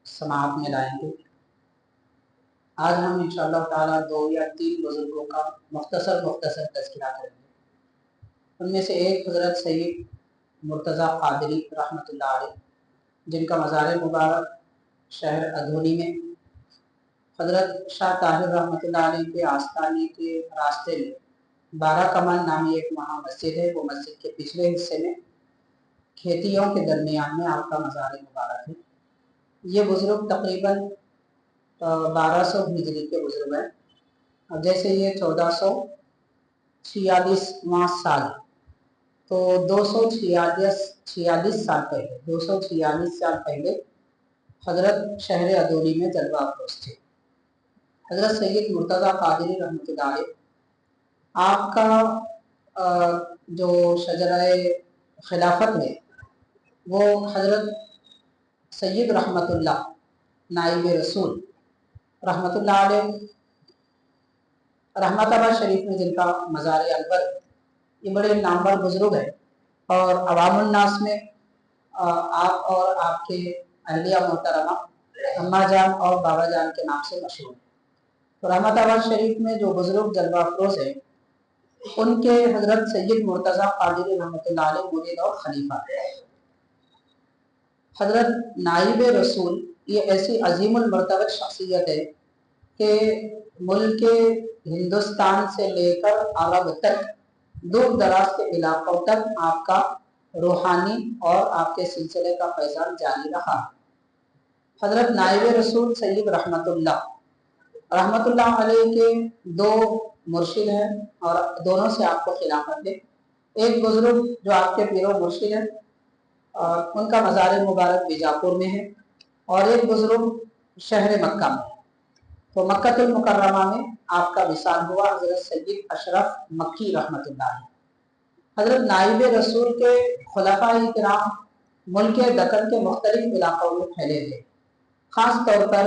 समाअत में लाएंगे। आज हम इंशाअल्लाह ताला 2 या 3 बुजुर्गों का मुख्तसर तज़किरा करेंगे। उनमें से एक हज़रत सैयद मुर्तज़ा क़ादरी रहमतुल्लाह अलैह, जिनका मज़ार मुबारक शहर अधोनी में हज़रत शाह ताहिर रहमतुल्लाह अलैह के आस्थाने के रास्ते में 12 कमान नामी एक वहाँ मस्जिद है। वो मस्जिद के पिछले हिस्से में खेतियों के दरमियान में आपका मज़ार मुबारक है। ये बुज़ुर्ग तकरीबन 1200 हिजरी के बुज़ुर्ग हैं। और जैसे ये 1446वां साल, तो 246 साल पहले 246 साल पहले हज़रत शहर अदोनी में जलवा अफरोज़ थे। हज़रत सैयद मुर्तज़ा क़ादरी रहमतुल्लाह अलैह, आपका जो शजराए खिलाफत है वो हज़रत सैयद रहमतुल्लाह नाइब रसूल रहमतुल्लाह अलैह रहमताबाद शरीफ में जिनका मज़ार अनवर, ये बड़े नामवर बुजुर्ग है और अवामुन्नास में आप और आपके अहलिया मोहतरमा अम्मा जान और बाबा जान के नाम से मशहूर है। तो रहमताबाद शरीफ में जो बुजुर्ग जलवा अफरोज़ है, उनके हज़रत सैयद मुर्तज़ा क़ादरी रहमतुल्लाह अलैह मुरीद और खलीफा है। हज़रत नाइब रसूल ये ऐसी अजीमुल मर्तबा शख्सियत है कि मुल्क हिंदुस्तान से लेकर अरब तक दूर दराज के इलाकों तक आपका रूहानी और आपके सिलसिले का फैज़ान जारी रहा। हज़रत नाइब रसूल सैयद रहमतुल्लाह अलैह के 2 मुर्शिद हैं और दोनों से आपको खिलाफत है। एक बुजुर्ग जो आपके पीरो मुर्शिद हैं, उनका मज़ार मुबारक बीजापुर में है और एक बुजुर्ग शहर मक्का में। तो मक्कातुल मुकर्रमा में आपका विसाल हुआ हज़रत सैयद अशरफ मक्की रहमतुल्लाह अलैह। हज़रत नाइब रसूल के खुलफाए किराम मुल्क दक्कन के मुख्तलिफ इलाकों में फैले थे। ख़ास तौर पर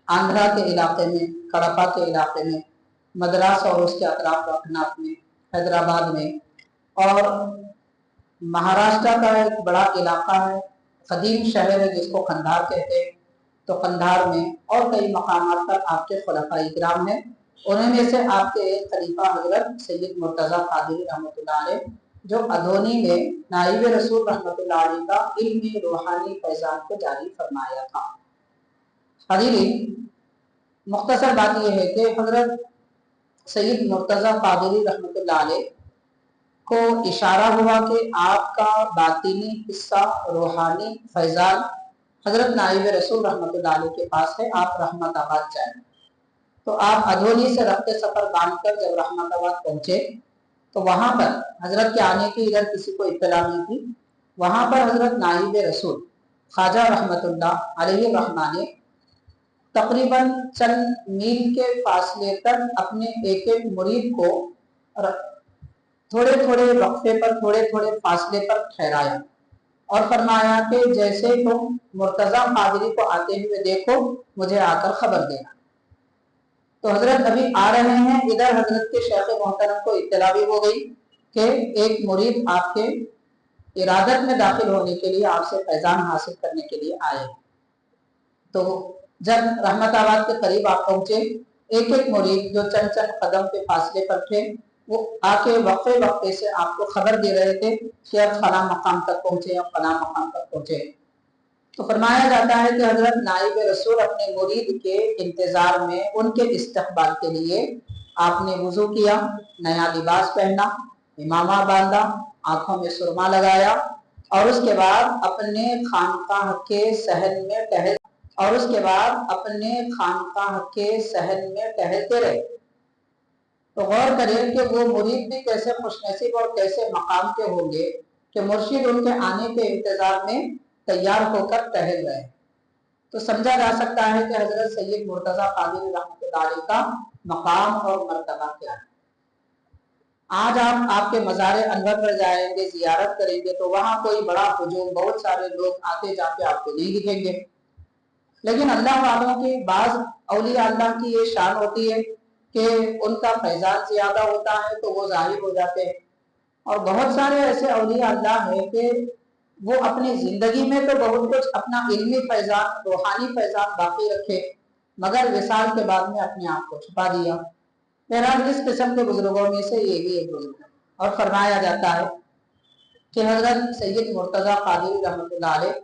आंध्रा के इलाके में, कड़पा के इलाके में, मद्रास और उसके अतराफ अकनाफ में, हैदराबाद में, और महाराष्ट्र का एक बड़ा इलाका है, कदीम शहर है जिसको कंधार कहते हैं, तो कंधार में और कई मकामात पर आपके खुलफाए किराम हैं। उनमें से आपके एक खलीफा हज़रत सैयद मुर्तज़ा क़ादरी रहमतुल्लाह अलैह, जो अधोनी में नाइब रसूल रहमतुल्लाह अलैह का इल्मी रूहानी फैज़ान को जारी फरमाया था। हाज़िरीन, मुख्तसर बात यह है कि हज़रत सैयद मुर्तज़ा क़ादरी रहमतुल्लाह अलैह को इशारा हुआ कि आपका बातिनी हिस्सा रूहानी फैज़ान हज़रत नाइब रसूल रहमतुल्लाह अलैह के पास है, आप रहमताबाद जाएं। तो आप अधोनी से रफ्ते सफ़र बांधकर जब रहमताबाद पहुँचे तो वहाँ पर हज़रत के आने की इधर किसी को इत्तला नहीं थी। वहाँ पर हज़रत नाइब रसूल ख्वाजा रहमतुल्लाह अलैहि रहमान ने तकरीबन चंद मील के फासले तक अपने एक एक मुरीद को थोड़े थोड़े वक्फे पर, थोड़े थोड़े फासले पर ठहराया और फरमाया कि जैसे तुम मुर्तज़ा क़ादरी को आते हुए देखो, मुझे आकर खबर देना। तो हजरत अभी आ रहे हैं, इधर हजरत के शेख मोहतरम को इत्तला भी हो गई कि एक मुरीद आपके इरादत में दाखिल होने के लिए, आपसे फैज़ान हासिल करने के लिए आए। तो जब रहमताबाद के करीब आप पहुंचे, एक एक मुरीद जो चंद चंद कदम के फासले पर थे, वो आके वक्फे वक्फे से आपको खबर दे रहे थे कि अब फला मकाम तक पहुंचे या फला मकाम तक पहुंचे। तो फरमाया जाता है कि हजरत नाइब रसूल अपने मुरीद के इंतजार में, उनके इस्तकबाल के लिए आपने वुजू किया, नया लिबास पहना, इमामा बांधा, आंखों में सुरमा लगाया और उसके बाद अपने खानकाह के सहन में टहलते रहे। तो गौर करें कि वो मुरीद भी कैसे खुशनसीब और कैसे मकाम के होंगे कि मुर्शिद उनके आने के इंतजार में तैयार होकर टहल रहे। तो समझा जा सकता है कि हजरत सैयद मुर्तज़ा क़ादरी रहमतुल्लाह अलैह का मकाम और मर्तबा क्या है। आज आप आपके मज़ार अनवर पर जाएंगे, जियारत करेंगे, तो वहाँ कोई बड़ा हुजूम, बहुत सारे लोग आते जाते आपको नहीं दिखेंगे। लेकिन अल्लाह वालों की, बाज़ औलिया अल्लाह की ये शान होती है कि उनका फैज़ान ज़्यादा होता है तो वो ज़ाहिर हो जाते हैं। और बहुत सारे ऐसे औलिया अल्लाह है कि वो अपनी जिंदगी में तो बहुत कुछ अपना इल्मी फैजान, रूहानी फैजान बाकी रखे, मगर विसाल के बाद में अपने आप को छुपा दिया। बहरहाल इस किस्म के बुजुर्गों में से ये भी एक बुजुर्ग है। और फरमाया जाता है कि हजरत सैयद मुर्तजा कादरी रहमतुल्लाह अलैह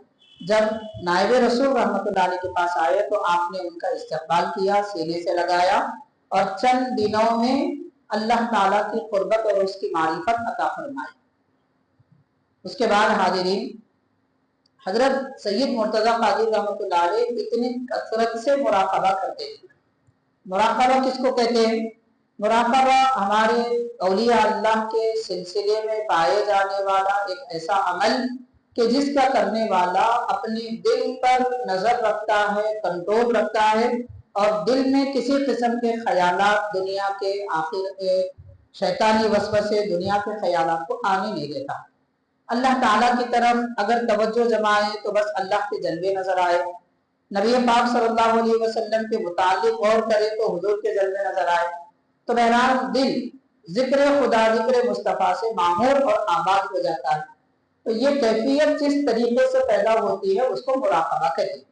जब नायब रसूल रहमतुल्लाह अलैह के पास आए तो आपने उनका इस्तकबाल किया, सीने से लगाया और चंद दिनों में अल्लाह ताला की कुर्बत और उसकी मारिफत अता फरमाई। उसके बाद हाजिरीन, हजरत सैयद मुर्तजा कादरी रहमतुल्लाह अलैह इतनी कसरत से मुराकबा करते थे। मुराकबा किसको कहते हैं? मुराकबा हमारे औलिया अल्लाह के सिलसिले में पाए जाने वाला एक ऐसा अमल कि जिसका करने वाला अपने दिल पर नजर रखता है, कंट्रोल रखता है और दिल में किसी किस्म के ख्यालात, दुनिया के आखिर के शैतानी वसवसे, दुनिया के ख्यालात को आने नहीं देता। अल्लाह ताला की तरफ अगर तवज्जो जमाए तो बस अल्लाह के जलवे नजर आए, नबी पाक सल्लल्लाहु अलैहि वसल्लम के मुतालिक गौर करे तो हुजूर के जलवे नजर आए। तो बहरहाल दिल जिक्र खुदा, जिक्र मुस्तफ़ा से मामूर और आबाद हो जाता है। तो ये कैफियत जिस तरीके से पैदा होती है उसको मुराकबा कहते हैं।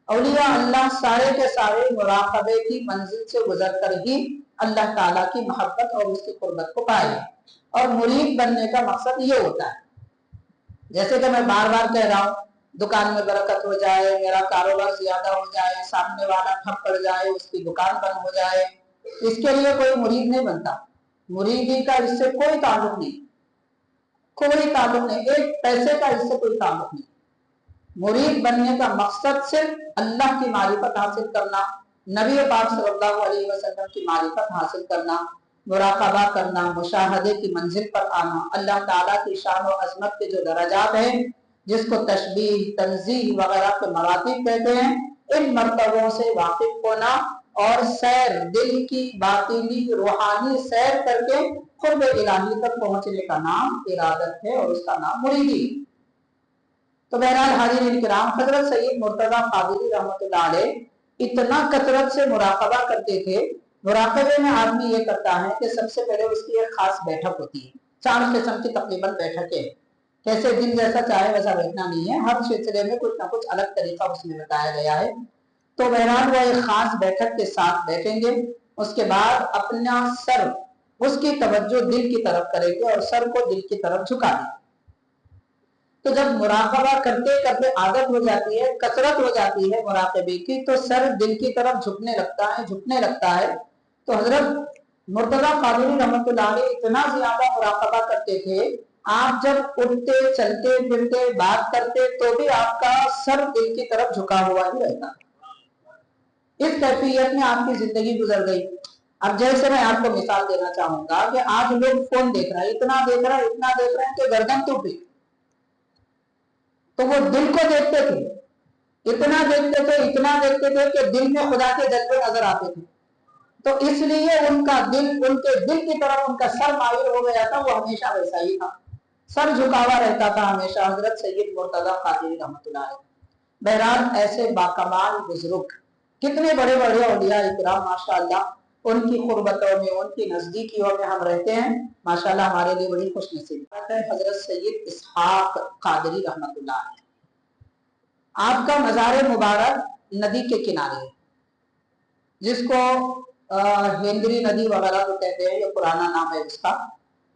औलिया अल्लाह सारे के सारे मुराकबे की मंजिल से गुजर कर ही अल्लाह ताला की मोहब्बत और उसकी कुर्बत को पाए। और मुरीद बनने का मकसद ये होता है, जैसे कि मैं बार बार कह रहा हूँ, दुकान में बरकत हो जाए, मेरा कारोबार ज्यादा हो जाए, सामने वाला ठप पड़ जाए, उसकी दुकान बंद हो जाए, इसके लिए कोई मुरीद नहीं बनता। मुरीदी का इससे कोई ताल्लुक नहीं, कोई ताल्लुक नहीं, एक पैसे का इससे कोई ताल्लुक नहीं। मुरीद बनने का मकसद सिर्फ अल्लाह की मारिफत हासिल करना, नबी पाक सल्लल्लाहु अलैहि वसल्लम की मारिफत हासिल करना, मुराकबा करना, मुशाहदे की मंजिल पर आना, अल्लाह ताला की शान और अजमत के जो दराजात हैं, जिसको तशबीह, तंज़ीह वगैरह के मरातिब कहते हैं, इन मर्तबों से वाकिफ होना और सैर, दिल की बातिनी रूहानी सैर करके खुद इलाही तक पहुंचने का नाम इरादत है और उसका नाम मुरीदी। तो बहरहाल हाजिरीन किराम, हजरत सैयद मुर्तजा कादरी रहमतुल्लाह अलैह इतना कसरत से मुराकबा करते थे। मुराकबे में आदमी ये करता है कि सबसे पहले उसकी एक खास बैठक होती है, 4 किस्म की तकरीबन बैठकें, कैसे दिल जैसा चाहे वैसा बैठना नहीं है, हर सिलसिले में कुछ ना कुछ अलग तरीका उसमें बताया गया है। तो बहरहाल वो एक खास बैठक के साथ बैठेंगे, उसके बाद अपना सर, उसकी तवज्जो दिल की तरफ करेंगे और सर को दिल की तरफ झुका देंगे। तो जब मुराकबा करते करते आदत हो जाती है, कसरत हो जाती है मुराकबे की, तो सर दिल की तरफ झुकने लगता है, झुकने लगता है। तो हजरत मुर्तजा कादरी रहमतुल्लाह अलैह इतना ज्यादा मुराकबा करते थे, आप जब उठते, चलते फिरते, बात करते तो भी आपका सर दिल की तरफ झुका हुआ ही रहता। इस कैफियत में आपकी जिंदगी गुजर गई। अब जैसे मैं आपको मिसाल देना चाहूंगा कि आज लोग फोन देख रहा है, इतना देख रहा है, इतना देख रहे हैं कि गर्दन टूट गई। तो वो दिल को देखते थे, इतना देखते थे, इतना देखते थे कि दिल में खुदा के जज्बे नजर आते थे। तो इसलिए उनका दिल, उनके दिल की तरफ उनका सर मायूर हो गया था, वो हमेशा वैसा ही था, सर झुकावा रहता था हमेशा। हजरत सैयद मुर्तजा कादरी रहमतुल्लाह अलैह। बहरहाल ऐसे बाकमाल बुजुर्ग, कितने बड़े बड़े औलिया इकराम माशाअल्लाह, उनकी कुर्बतों में, उनकी नजदीकियों में हम रहते हैं, माशाअल्लाह हमारे लिए बड़ी खुशनसीबत है। हजरत सैयद इसहाक कादरी रहमतुल्लाह अलैह, आपका मज़ार मुबारक नदी के किनारे है, जिसको हेंद्री नदी वगैरह को कहते हैं, ये पुराना नाम है उसका।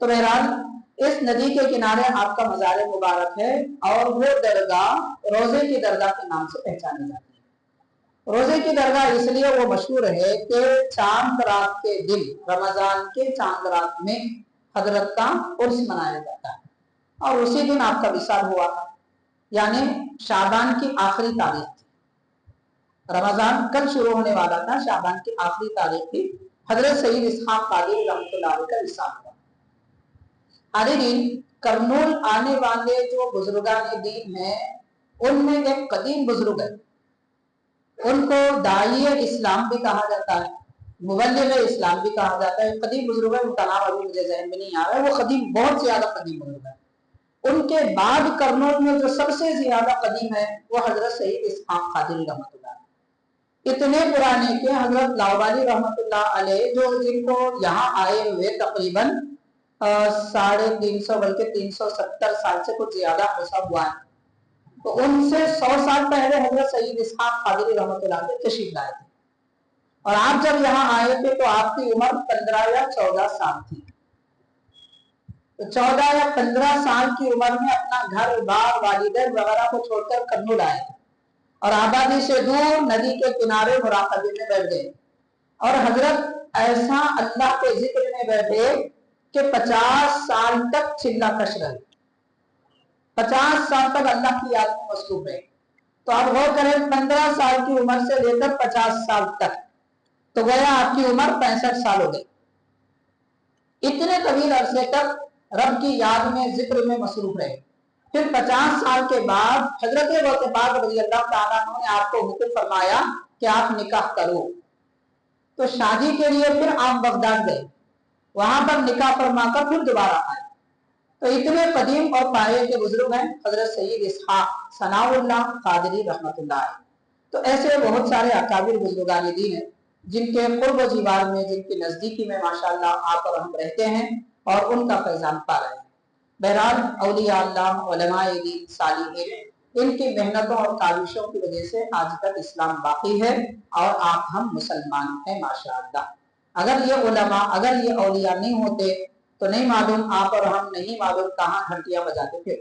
तो बहरहाल इस नदी के किनारे आपका मज़ार मुबारक है और वो दरगाह रोजे की दरगाह के नाम से पहचानी जाती है। रोजे की दरगाह इसलिए वो मशहूर है कि चांद रात के दिन, रमजान के चांद रात में हजरत का उर्स मनाया जाता है और उसी दिन आपका विसाल हुआ था, यानी शाबान की आखिरी तारीख थी। रमजान कल शुरू होने वाला था, शाबान की आखिरी तारीख थी, हजरत सईद इसहाक कादरी रहमतुल्लाह अलैह का विसाल हुआ। हाज़िरीन, करनूल आने वाले जो बुजुर्गान दीन हैं, उनमें एक कदीम बुजुर्ग है, उनको दाइए इस्लाम भी कहा जाता है, मुबल्लिग इस्लाम भी कहा जाता है। कदीम बुजुर्ग है, उनका नाम अभी मुझे ज़हन में नहीं आ रहा है, वो कदीम, बहुत ज्यादा कदीम बुजुर्ग है। उनके बाद करनूल में जो सबसे ज्यादा कदीम है वो हजरत सईद इसहाक कादरी रहमतुल्लाह अलैह। इतने पुराने के हजरत लाहौरी रहमतुल्लाह अलैह, जो जिनको यहाँ आए हुए तकरीबन 350 बल्कि 370 साल से कुछ ज्यादा ऐसा हुआ है। तो उनसे 100 साल पहले हजरत सईद इसहाक कादरी रहमतुल्लाह अलैह तशरीफ लाए थे, और आप जब यहाँ आए थे तो आपकी उम्र 15 या 14 साल थी। तो 14 या 15 साल की उम्र में अपना घर बार वालिदैन वगैरह को छोड़कर कन्नूर आए और आबादी से दूर नदी के किनारे मुराकबे में बैठ गए। और हजरत ऐसा अल्लाह के जिक्र में बैठे कि 50 साल तक चिल्ला कश रहे, 50 साल तक अल्लाह की याद में मसरूफ रहे। तो आप गौर करें, 15 साल की उम्र से लेकर 50 साल तक, तो गया आपकी उम्र 65 साल हो गई। इतने तवील अरसे तक रब की याद में जिक्र में मसरूफ रहे। फिर 50 साल के बाद हजरत गौसे पाक रज़ियल्लाहु ताला अन्हु ने आपको हुक्म फरमाया कि आप निकाह करो। तो शादी के लिए फिर आप बगदाद गए, वहां पर निकाह फरमाकर फिर दोबारा आए। तो इतने कदीम और पाए के बुजुर्ग हैं हजरत सईद इसहाक सनाउल्लाह कादरी रहमतुल्लाह अलैह। तो ऐसे बहुत सारे अकाबिर बुजुर्गान दीन हैं जिनके कुर्ब जीवार में, जिनकी नजदीकी में माशाअल्लाह आप और हम रहते हैं और उनका फैजान पा रहे हैं। बहरहाल औलिया अल्लाह, उलमाए दीन, सालिहीन, इनकी मेहनतों और काविशों की वजह से आज तक इस्लाम बाकी है और आप हम मुसलमान हैं माशाअल्लाह। अगर ये उलमा, अगर ये औलिया नहीं होते तो नहीं मालूम आप और हम नहीं मालूम कहाँ घंटियां बजाते थे।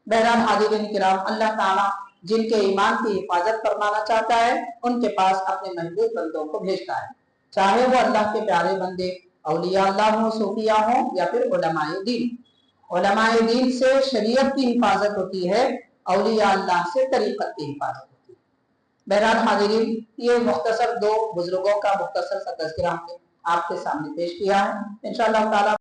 बहरहाल हाज़िरीन किराम, अल्लाह ताला जिनके ईमान की हिफाजत फरमाना चाहता है उनके पास अपने महबूब बंदों को भेजता है, चाहे वो अल्लाह के प्यारे बंदे औलिया अल्लाह हो, सूफिया हो या फिर उलमाए दीन। उलमाए दीन से शरीयत की हिफाजत होती है, औलिया अल्लाह से तरीक़त की हिफाजत होती है। बहरहाल हाज़िरीन, ये मुख्तसर दो बुजुर्गों का मुख्तसर सा तज़किरा हमने आपके सामने पेश किया है। इंशाअल्लाह ताला